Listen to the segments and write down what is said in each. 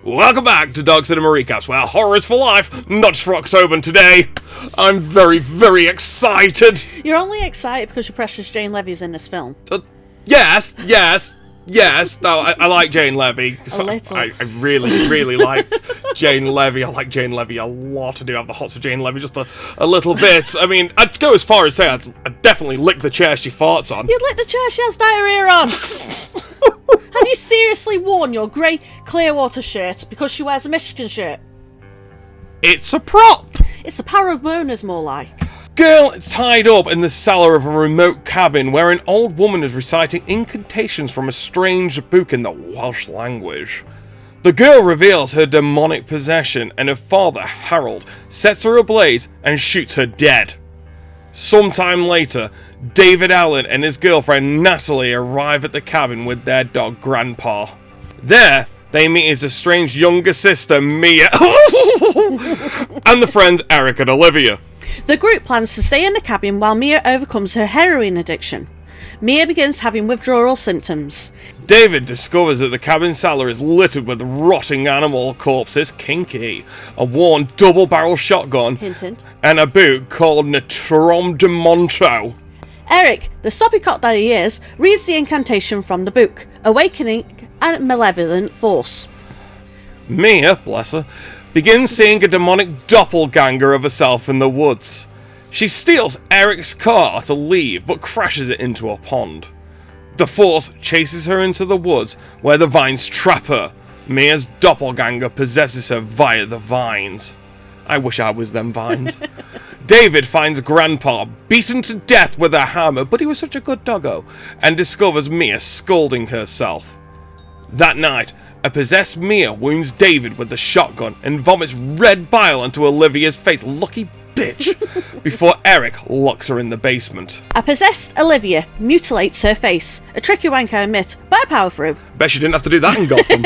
Welcome back to Dog Cinema Recaps, where horror is for life, not just for October. Today, I'm very, very excited. You're only excited because your precious Jane Levy's in this film. Yes. No, I like Jane Levy. A little. I really, really like Jane Levy. I like Jane Levy a lot. I do have the hots for Jane Levy just a little bit. I mean, I'd go as far as say I'd definitely lick the chair she farts on. You'd lick the chair she has diarrhea on. Have you seriously worn your grey Clearwater shirt because she wears a Michigan shirt? It's a prop. It's a pair of boners, more like. Girl tied up in the cellar of a remote cabin where an old woman is reciting incantations from a strange book in the Welsh language. The girl reveals her demonic possession, and her father, Harold, sets her ablaze and shoots her dead. Sometime later, David Allen and his girlfriend Natalie arrive at the cabin with their dog Grandpa. There, they meet his estranged younger sister Mia and the friends Eric and Olivia. The group plans to stay in the cabin while Mia overcomes her heroin addiction. Mia begins having withdrawal symptoms. David discovers that the cabin cellar is littered with rotting animal corpses, kinky, a worn double-barrel shotgun, hint, hint, and a boot called Natrom de Monto. Eric, the soppy cock that he is, reads the incantation from the book, awakening a malevolent force. Mia, bless her, begins seeing a demonic doppelganger of herself in the woods. She steals Eric's car to leave, but crashes it into a pond. The force chases her into the woods, where the vines trap her. Mia's doppelganger possesses her via the vines. I wish I was them vines. David finds Grandpa beaten to death with a hammer, but he was such a good doggo, and discovers Mia scalding herself. That night, a possessed Mia wounds David with the shotgun and vomits red bile onto Olivia's face. Lucky bitch. Before Eric locks her in the basement. A possessed Olivia mutilates her face. A tricky wank, I admit, but a power through. Bet she didn't have to do that in Gotham.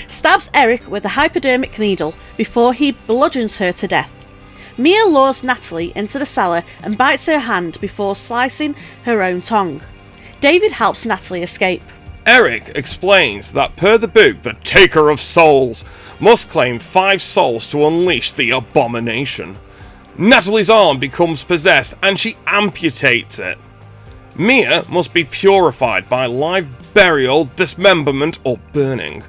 Stabs Eric with a hypodermic needle before he bludgeons her to death. Mia lures Natalie into the cellar and bites her hand before slicing her own tongue. David helps Natalie escape. Eric explains that per the book, the Taker of Souls must claim 5 souls to unleash the abomination. Natalie's arm becomes possessed and she amputates it. Mia must be purified by live burial, dismemberment, or burning.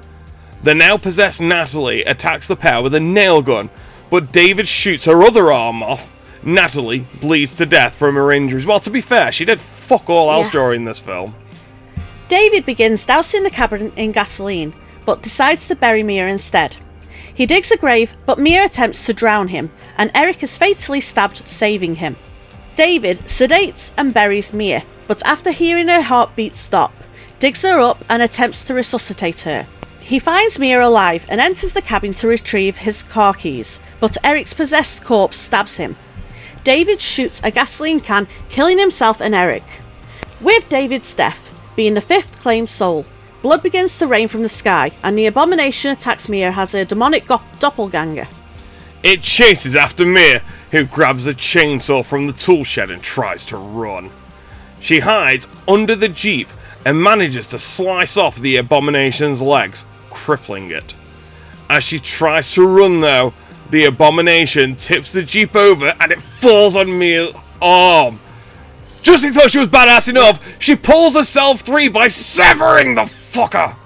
The now possessed Natalie attacks the pair with a nail gun, but David shoots her other arm off. Natalie bleeds to death from her injuries. Well, to be fair, she did fuck all else during this film. David begins dousing the cabin in gasoline, but decides to bury Mia instead. He digs a grave, but Mia attempts to drown him, and Eric is fatally stabbed, saving him. David sedates and buries Mia, but after hearing her heartbeat stop, digs her up and attempts to resuscitate her. He finds Mia alive and enters the cabin to retrieve his car keys, but Eric's possessed corpse stabs him. David shoots a gasoline can, killing himself and Eric. With David's death being the 5th claimed soul, blood begins to rain from the sky, and the abomination attacks Mia as her demonic doppelganger. It chases after Mia, who grabs a chainsaw from the tool shed and tries to run. She hides under the Jeep and manages to slice off the abomination's legs, crippling it. As she tries to run though, the abomination tips the Jeep over and it falls on Mia's arm. Justin thought she was badass enough, she pulls herself free by severing the fucker.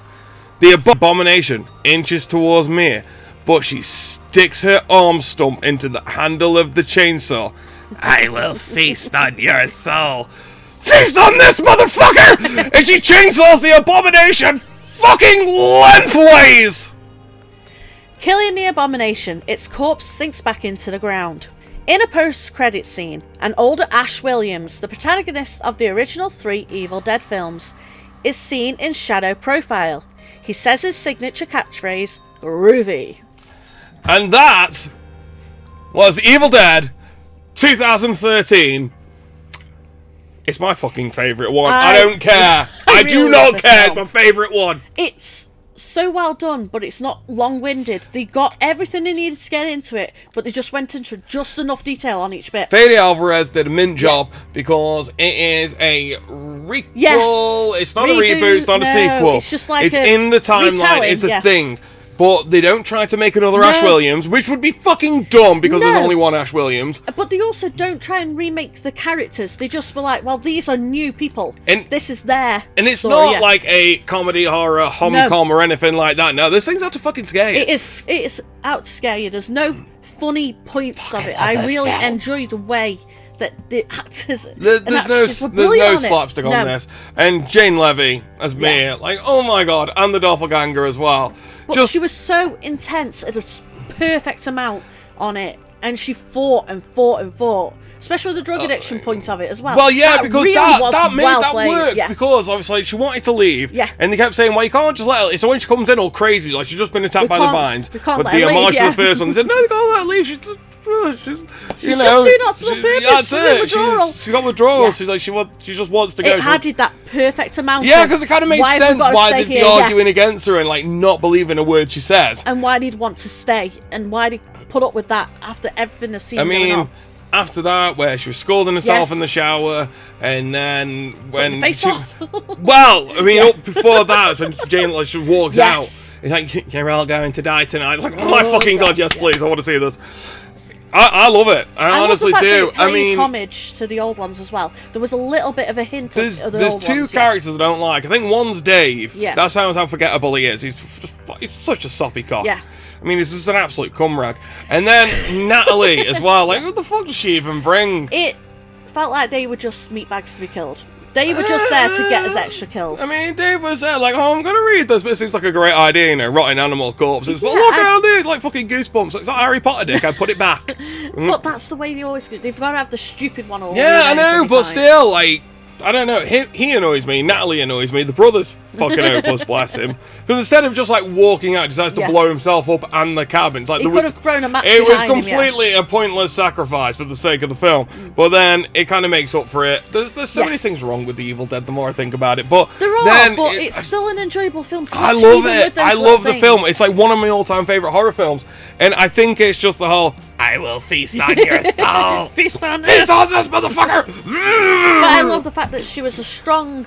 The abomination inches towards Mia, but she sticks her arm stump into the handle of the chainsaw. I will feast on your soul. Feast on this motherfucker! And she chainsaws the abomination fucking lengthways! Killing the abomination, its corpse sinks back into the ground. In a post-credit scene, an older Ash Williams, the protagonist of the original 3 Evil Dead films, is seen in shadow profile. He says his signature catchphrase, groovy. And that was Evil Dead 2013. It's my fucking favourite one. I don't care. I do not care. It's my favourite one. It's so well done, but it's not long-winded. They got everything they needed to get into it, but they just went into just enough detail on each bit. Fede Alvarez did a mint job because it is a requel. Yes. It's not a reboot. It's not a sequel. It's just like it's in the timeline. retelling, It's a thing. but they don't try to make another Ash Williams, which would be fucking dumb because there's only one Ash Williams. But they also don't try and remake the characters. They just were like, well, these are new people. And this is their And it's story, not like a comedy, horror, hom-com or anything like that. No, this thing's out to fucking scare you. It is out to scare you. There's no funny points of it. I really enjoy the way that the actors there's no slapstick on this. And Jane Levy as Mia, like, oh my god, and the doppelganger as well. But she was so intense at a perfect amount on it, and she fought and fought and fought. Especially the drug addiction point of it as well. Well, yeah, because really that made that played. work. Because obviously she wanted to leave. Yeah. And they kept saying, well, you can't just let her. So when she comes in all crazy, like she's just been attacked by the vines. We can't With let the her homage leave, to the first one, they said, no, you can't let her leave. She's you know, doing that to the purpose. That's it. She's got withdrawals. Yeah. She just wants to go. It added that perfect amount. Yeah, because it kind of made sense why they'd be arguing against her and like not believing a word she says. And why they'd want to stay and why they put up with that after everything that's seen going on. After that, where she was scalding herself in the shower, and then when well, I mean, before that, when Jane she walks out, it's like, you're all going to die tonight. It's like, oh my fucking god, yes, please, I want to see this. I love it. I honestly do. I mean, homage to the old ones as well. There was a little bit of a hint. There's two characters I don't like. I think one's Dave. Yeah. That sounds how forgettable he is. He's such a soppy cock. Yeah. I mean, he's just an absolute cumrag. And then Natalie as well. Like, what the fuck does she even bring? It felt like they were just meatbags to be killed. They were just there to get us extra kills. I mean, Dave was there like, oh, I'm going to read this, but it seems like a great idea, you know, rotting animal corpses. But look around there, like fucking goosebumps. It's like Harry Potter dick, I put it back. But that's the way they always do. They've got to have the stupid one over. Yeah, I know, but still, like, I don't know. He annoys me. Natalie annoys me. The brother's fucking hopeless, bless him. Because instead of just like walking out, he decides to blow himself up and the cabin. It's like he could have thrown a match. It was completely a pointless sacrifice for the sake of the film. But then it kind of makes up for it. There's so many things wrong with The Evil Dead. The more I think about it, but there are. But it's still an enjoyable film to watch. I love it. I love the film. It's like one of my all-time favorite horror films, and I think it's just the whole. I will feast on your soul. Feast on this. Feast on this, motherfucker. But I love the fact that she was a strong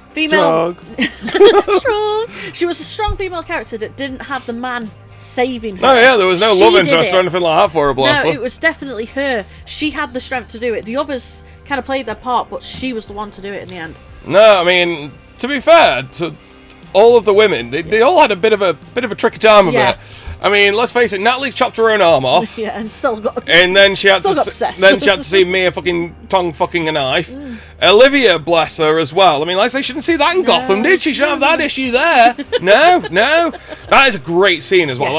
female. Strong. She was a strong female character that didn't have the man saving her. Oh yeah, there was no love interest or anything like that for her, bless her. No, it was definitely her. She had the strength to do it. The others kind of played their part, but she was the one to do it in the end. No, I mean, to be fair to all of the women, they all had a bit of a tricky time of it. I mean, let's face it, Natalie chopped her own arm off. Yeah, and still got. And then she had to see Mia fucking tongue fucking a knife. Olivia, bless her as well. I mean, like I say, she didn't see that in Gotham, did she? She didn't have that issue there. No. That is a great scene as well.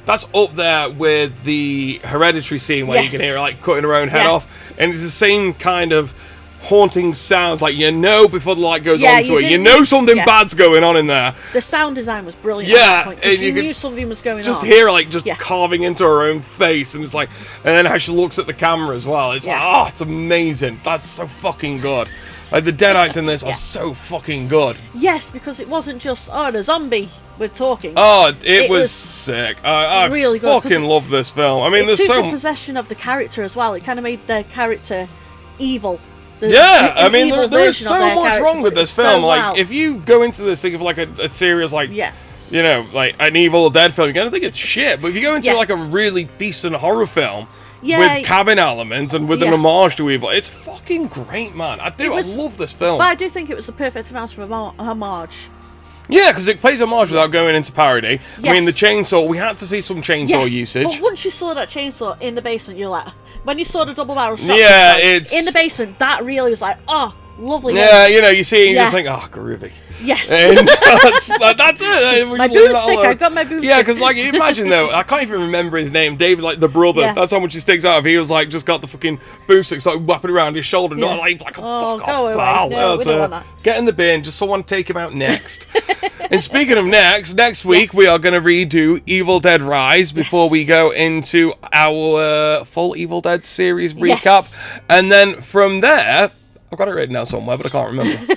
That's up there with the Hereditary scene where you can hear her like cutting her own head off, and it's the same kind of haunting sounds, like before the light goes on to it. You know something bad's going on in there. The sound design was brilliant. Yeah, and you knew something was going on. Just hear her like carving into her own face, and it's like, and then how she looks at the camera as well. It's like, oh, it's amazing. That's so fucking good. Like the Deadites in this are so fucking good. Yes, because it wasn't just the zombie we're talking. Oh, it was sick. I really fucking love this film. I mean, there's took the possession of the character as well. It kind of made their character evil. I mean, there is so much wrong with this film. Like, if you go into this thinking of like a serious, like, you know, like an Evil Dead film, you're gonna think it's shit. But if you go into like a really decent horror film with cabin elements and with an homage to Evil, it's fucking great, man. I love this film. But I do think it was the perfect amount of homage. Yeah, because it plays homage without going into parody. I mean, the chainsaw, we had to see some chainsaw usage. But once you saw that chainsaw in the basement, you're like, when you saw the double barrel shotgun it's in the basement, that really was like, oh, lovely. Yeah, you know, you see it and you just think, oh, groovy. Yes. And that's it. My boomstick, I got my boomstick. Yeah, because like, imagine though, I can't even remember his name, David, like the brother. Yeah. That's how much he sticks out of. He was like, just got the fucking boomstick, started whapping around his shoulder, not like fuck off, pal. No, we don't want that. Get in the bin, just someone take him out next. And speaking of next week we are going to redo Evil Dead Rise before we go into our full Evil Dead series recap. And then from there, I've got it written down somewhere, but I can't remember.